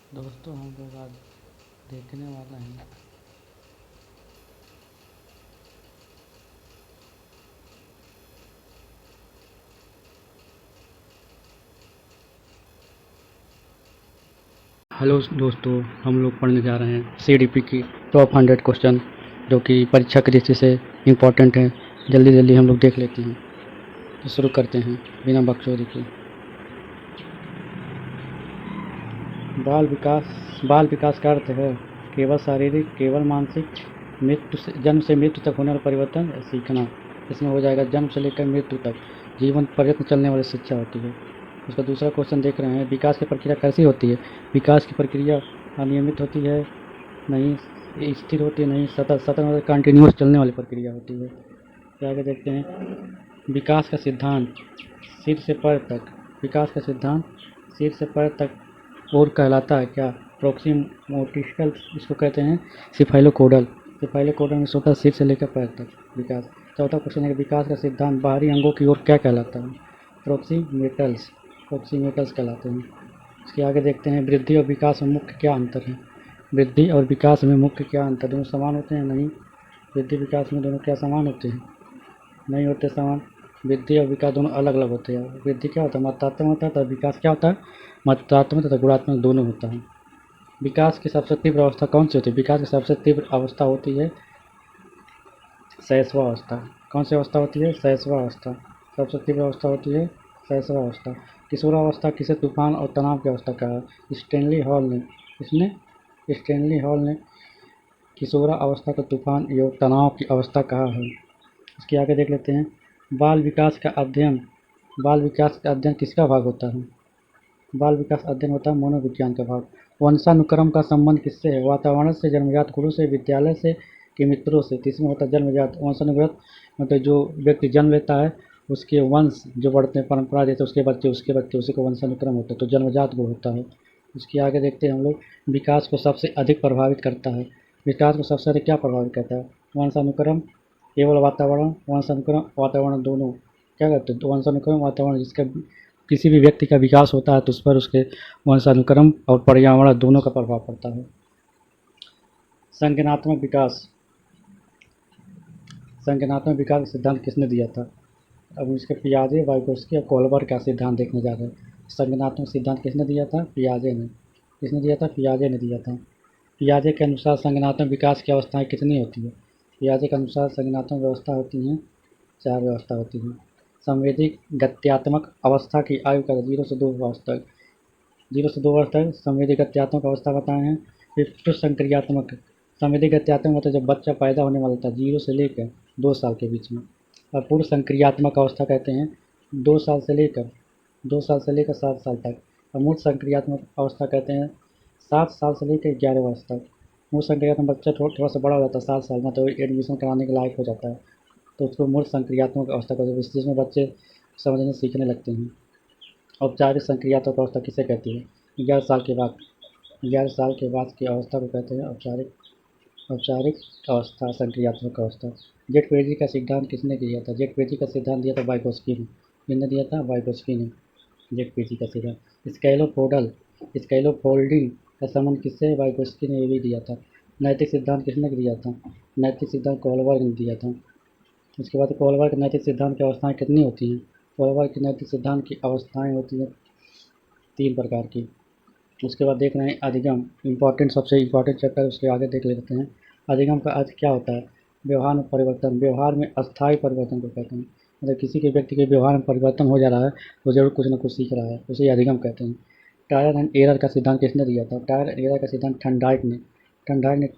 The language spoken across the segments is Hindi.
दोस्तों हम लोग आज देखने वाले हैं हेलो दोस्तों, हम लोग पढ़ने जा रहे हैं सीडीपी की टॉप 100 क्वेश्चन जो कि परीक्षा की दृष्टि से इम्पोर्टेंट है। जल्दी जल्दी हम लोग देख लेते हैं। तो शुरू करते हैं बिना बकचोदी के। बाल विकास का अर्थ है केवल शारीरिक, केवल मानसिक, जन्म से मृत्यु तक होने वाला परिवर्तन या सीखना। इसमें हो जाएगा जन्म से लेकर मृत्यु तक जीवन पर्यंत चलने वाली शिक्षा होती है। उसका दूसरा क्वेश्चन देख रहे हैं, विकास की प्रक्रिया कैसी होती है। विकास की प्रक्रिया अनियमित होती है, नहीं स्थिर होती है, नहीं सतत सतत मतलब कंटिन्यूस चलने वाली प्रक्रिया होती है। फिर आगे देखते हैं विकास का सिद्धांत सिर से पैर तक। विकास का सिद्धांत सिर से पैर तक और कहलाता है क्या? प्रोक्सिमोटिकल इसको कहते हैं। सिफाइलोकोडल में होता है सिर से लेकर पैर तक विकास। चौथा क्वेश्चन है विकास का सिद्धांत बाहरी अंगों की ओर क्या कहलाता है? प्रोक्सीमेटल्स प्रोक्सीमेटल्स कहलाते हैं। इसके आगे देखते हैं वृद्धि और विकास में मुख्य क्या अंतर है। वृद्धि और विकास में मुख्य क्या अंतर? दोनों समान होते हैं? नहीं, वृद्धि विकास में दोनों क्या समान होते हैं? नहीं होते समान। वृद्धि और विकास दोनों अलग अलग होते हैं। वृद्धि क्या होता है? मात्रात्मक होता है, तो विकास क्या होता है? मात्रात्मक तथा गुणात्मक दोनों होता है। विकास की सबसे तीव्र अवस्था कौन सी होती है? विकास की सबसे तीव्र अवस्था होती है शैशवावस्था। कौन सी अवस्था होती है? शैशवावस्था। सबसे तीव्र अवस्था होती है शैशवावस्था। किशोरावस्था किसे तूफान और तनाव की अवस्था कहा है? स्टेनली हॉल ने किशोरावस्था को तूफान एवं तनाव की अवस्था कहा है। इसके आगे देख लेते हैं बाल विकास का अध्ययन। बाल विकास का अध्ययन किसका भाग होता है? बाल विकास अध्ययन होता है मनोविज्ञान का भाग। वंशानुक्रम का संबंध किससे है? वातावरण से, जन्मजात गुरु से, विद्यालय से कि मित्रों से। तीसरा होता है जन्मजात। वंशानुगत मतलब जो व्यक्ति जन्म लेता है उसके वंश जो बढ़ते हैं, परंपरा जैसे उसके बच्चे उसी को वंशानुक्रम होता है, तो जन्मजात गुण होता है। उसके आगे देखते हैं हम लोग विकास को सबसे अधिक प्रभावित करता है। विकास को सबसे अधिक क्या प्रभावित करता है? वंशानुक्रम, केवल वातावरण। वंशानुक्रम वातावरण दोनों क्या करते हैं? तो वंशानुक्रम वातावरण जिसका किसी भी व्यक्ति का विकास होता है तो उस पर उसके वंशानुक्रम और पर्यावरण दोनों का प्रभाव पड़ता है। संज्ञानात्मक विकास संज्ञानात्मक विकास का सिद्धांत किसने दिया था? अब इसके पियाजे, वाइगोत्स्की और कोहलबर का सिद्धांत देखने जा रहे हैं। संज्ञानात्मक सिद्धांत किसने दिया था? पियाजे ने। किसने दिया था? पियाजे ने दिया था। पियाजे के अनुसार संज्ञानात्मक विकास की अवस्थाएं कितनी होती है? पियाजे के अनुसार संज्ञानात्मक व्यवस्था होती हैं 4 व्यवस्था होती हैं। संवेदी गत्यात्मक अवस्था की आयु का 0 से 2 वर्ष तक। 0 से 2 वर्ष तक संवेदी गत्यात्मक अवस्था बताए हैं। फिर संक्रियात्मक संवेदी गत्यात्मक मतलब जब बच्चा पैदा होने वाला था 0 से लेकर 2 साल के बीच में। और पूर्व संक्रियात्मक अवस्था कहते हैं 2 साल से लेकर 7 साल तक। और मूल संक्रियात्मक अवस्था कहते हैं 7 साल से लेकर 11 वर्ष तक। मूल संक्रियात्मक बच्चा थोड़ा सा बड़ा हो जाता है 7 साल में, तो एडमिशन कराने के लायक हो जाता है, तो उसको मूल संक्रियात्मक अवस्था कहते हैं, जिसमें बच्चे समझने सीखने लगते हैं। औपचारिक संक्रियात्मक अवस्था किसे कहती है? 11 साल के बाद की अवस्था को कहते हैं औपचारिक अवस्था, संक्रियात्मक अवस्था। जेट पेजी का सिद्धांत किसने दिया था? जेट पेजी का सिद्धांत दिया था वाइगोत्स्की ने। किसने दिया था? वाइगोत्स्की ने जेट पेजी का सिद्धांत। स्कैलोफोल्डिंग का संबंध किससे? वाइगोत्स्की ने ये भी दिया था। नैतिक सिद्धांत किसने दिया था? नैतिक सिद्धांत कोहलबर्ग ने दिया था। उसके बाद कोहलबर्ग के नैतिक सिद्धांत की अवस्थाएं कितनी होती हैं? कोहलबर्ग के नैतिक सिद्धांत की अवस्थाएं होती हैं 3 प्रकार की। उसके बाद देख रहे हैं अधिगम, सबसे इम्पोर्टेंट चैप्टर, उसके आगे देख लेते हैं। अधिगम का अर्थ क्या होता है? व्यवहार में परिवर्तन, व्यवहार में अस्थायी परिवर्तन को कहते हैं। मतलब किसी के व्यक्ति के व्यवहार में परिवर्तन हो जा रहा है तो जरूर कुछ ना कुछ सीख रहा है, उसे अधिगम कहते हैं। टायर एंड एरर का सिद्धांत किसने दिया था? टायर एंड एरर का सिद्धांत ठंडाइक ने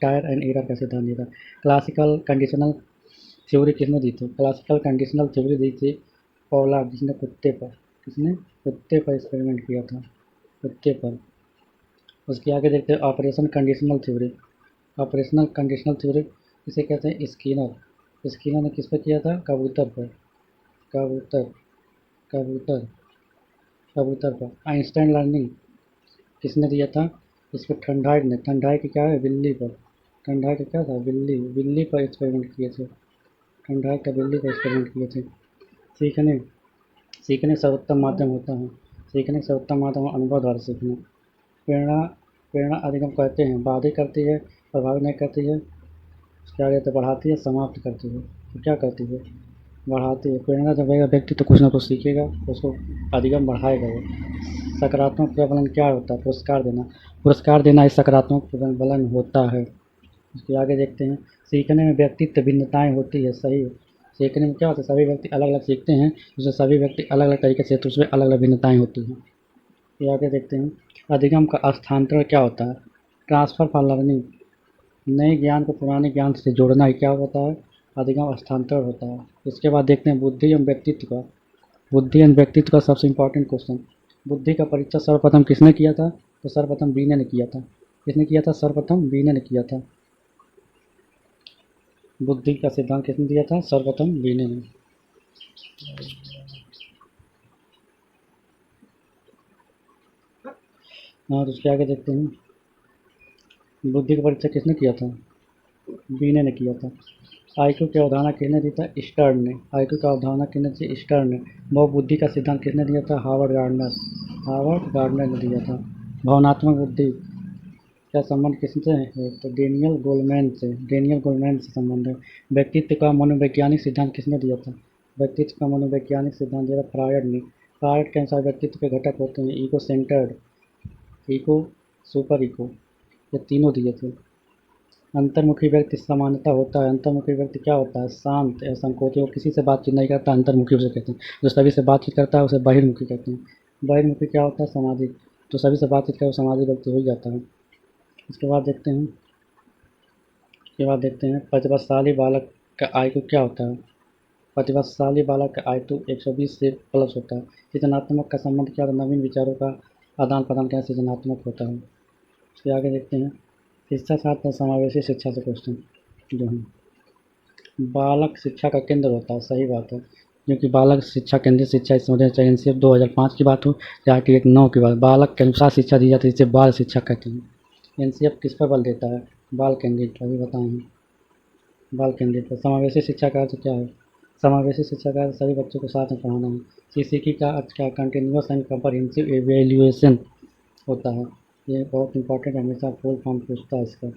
टायर एंड एरर का सिद्धांत दिया था। क्लासिकल कंडीशनल थ्योरी किसने दी थी? क्लासिकल कंडीशनल थ्योरी दी थी पॉलार्ड, जिसने कुत्ते पर एक्सपेरिमेंट किया था, कुत्ते पर। उसके आगे देखते हैं ऑपरेशनल कंडीशनल थ्योरी इसे कहते हैं स्किनर ने किस पर किया था? कबूतर पर। कबूतर कबूतर कबूतर पर। आइंस्टाइन लर्निंग किसने दिया था? इसको ठंडाइक क्या है? बिल्ली पर। ठंडाइक क्या था? बिल्ली पर एक्सपेरिमेंट किए थे। ठंडाइक का बिल्ली पर एक्सपेरिमेंट किए थे। सीखने सीखने का सर्वोत्तम माध्यम होता है। सीखने का सर्वोत्तम माध्यम अनुभव द्वारा सीखना। प्रेरणा प्रेरणा अधिगम कहते हैं, बाधित करती है, प्रभावित नहीं करती है, उसके आगे तो बढ़ाती है, समाप्त करती है। तो क्या करती है? बढ़ाती है। प्रेरणा जब रहेगा व्यक्ति तो कुछ ना कुछ सीखेगा, उसको अधिगम बढ़ाएगा वो। सकारात्मक प्रबलन क्या होता है? पुरस्कार देना। पुरस्कार देना एक सकारात्मक प्रबलन होता है। उसके आगे देखते हैं, सीखने में व्यक्तित्व भिन्नताएं होती है, सही। सीखने में क्या होता है? सभी व्यक्ति अलग अलग सीखते हैं, उसमें सभी व्यक्ति अलग अलग तरीके से, तो उसमें अलग अलग भिन्नताएं होती हैं। ये आगे देखते हैं, अधिगम का स्थानांतरण क्या होता है? ट्रांसफर फॉर लर्निंग, नए ज्ञान को पुराने ज्ञान से जोड़ना ही क्या होता है? अधिगम स्थानांतरण होता है। इसके बाद देखते हैं बुद्धि एवं व्यक्तित्व का। बुद्धि एवं व्यक्तित्व का सबसे इम्पोर्टेंट क्वेश्चन। बुद्धि का परीक्षा सर्वप्रथम किसने किया था? तो सर्वप्रथम बीने ने किया था। किसने किया था? सर्वप्रथम बीने ने किया था। बुद्धि का सिद्धांत किसने दिया था? सर्वप्रथम बीने ने। और उसके आगे देखते हैं, बुद्धि की परीक्षा किसने किया था? बीने ने किया था। आईक्यू की अवधारणा किसने दी था? स्टर्न ने। आईक्यू का अवधारणा किसने दी? स्टर्न ने। बहुबुद्धि का सिद्धांत किसने दिया था? Harvard gardener. हार्वर्ड गार्डनर ने दिया था। भावनात्मक बुद्धि का संबंध किससे है? तो डेनियल गोलमैन से। डेनियल गोलमैन से संबंध है। व्यक्तित्व का मनोवैज्ञानिक सिद्धांत किसने दिया था? व्यक्तित्व का मनोवैज्ञानिक सिद्धांत दिया था फ्रायड ने। फ्रायड के अनुसार व्यक्तित्व के घटक होते हैं ego centred, ego, super ego, ये तीनों दिए थे। अंतर्मुखी व्यक्ति समानता होता है। अंतर्मुखी व्यक्ति क्या होता है? शांत या संकोची, वो किसी से बातचीत नहीं करता, अंतर्मुखी उसे कहते हैं। जो सभी से बातचीत करता है उसे बहिर्मुखी कहते हैं। बहिर्मुखी क्या होता है? सामाजिक, तो सभी से बातचीत करे वो सामाजिक व्यक्ति हो ही जाता है। इसके बाद देखते हैं, प्रतिभाशाली बालक का आईक्यू क्या होता है? प्रतिभाशाली बालक का आईक्यू 120 से प्लस होता है। सृजनात्मक का संबंध क्या होता है? नवीन विचारों का आदान प्रदान क्या सृजनात्मक होता है। उसके आगे देखते हैं, शिक्षा शास्त्र और समावेशी शिक्षा से क्वेश्चन जो है, बालक शिक्षा का केंद्र होता है, सही बात है, क्योंकि बालक शिक्षा केंद्रित शिक्षा इस वजह से NCF 2005 की बात हो या RTI 9 की बात, बालक के अनुसार शिक्षा दी जाती है, जिसे बाल शिक्षा कहते हैं। NCF किस पर बल देता है? बाल केंद्रित, अभी बताएँ, बाल केंद्रित पर। समावेशी शिक्षा का अर्थ क्या है? समावेशी शिक्षा का अर्थ सभी बच्चों को साथ में पढ़ाना है। CCK का अर्थ क्या? कंटिन्यूअस एंड कम्प्रहेंसिव इवैल्यूएशन होता है। ये बहुत इंपॉर्टेंट, हमेशा फुल फॉर्म पूछता है इसका।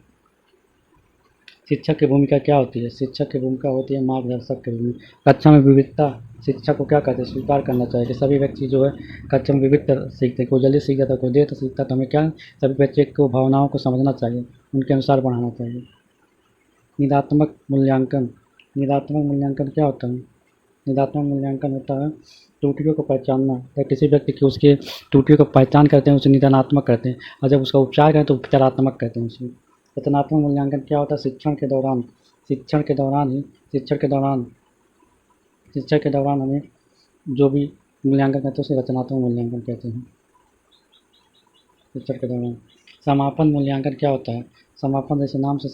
शिक्षक की भूमिका क्या होती है? शिक्षक की भूमिका होती है मार्गदर्शक के रूप में। कक्षा में विविधता, शिक्षक को क्या कहते हैं? स्वीकार करना चाहिए कि सभी व्यक्ति जो है कक्षा में विविध सीखते हैं। कोई जल्दी सीख जाता है, कोई देर से सीखता है, तो हमें क्या, सभी बच्चे को भावनाओं को समझना चाहिए, उनके अनुसार बढ़ाना चाहिए। निदात्मक मूल्यांकन, निदात्मक मूल्यांकन क्या होता है? निदात्मक मूल्यांकन होता है त्रुटियों को पहचानना, या किसी व्यक्ति की उसके त्रुटियों को पहचान करते हैं, उसे निदानात्मक करते हैं, और जब उसका उपचार करें तो उपचारात्मक कहते हैं उसे। रचनात्मक मूल्यांकन क्या होता है? शिक्षण के दौरान, शिक्षण के दौरान हमें जो भी मूल्यांकन करते हैं उसे रचनात्मक मूल्यांकन कहते हैं। शिक्षण के दौरान। समापन मूल्यांकन क्या होता है? समापन जैसे नाम से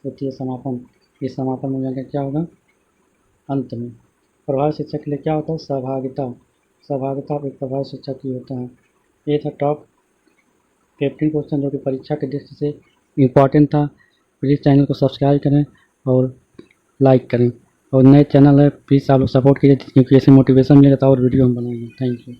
होती है समापन, ये समापन मूल्यांकन क्या होगा? अंत में। प्रभावी शिक्षा के लिए क्या होता है? सहभागिता, सहभागिता एक प्रभावी शिक्षा की होता है। ये था टॉप 15 क्वेश्चन जो कि परीक्षा के दृष्टि से इम्पॉर्टेंट था। प्लीज़ चैनल को सब्सक्राइब करें और लाइक करें, और नए चैनल है प्लीज़ आप लोग सपोर्ट कीजिए, क्योंकि ऐसे मोटिवेशन मिलेगा तो और वीडियो हम बनाएंगे। Thank you.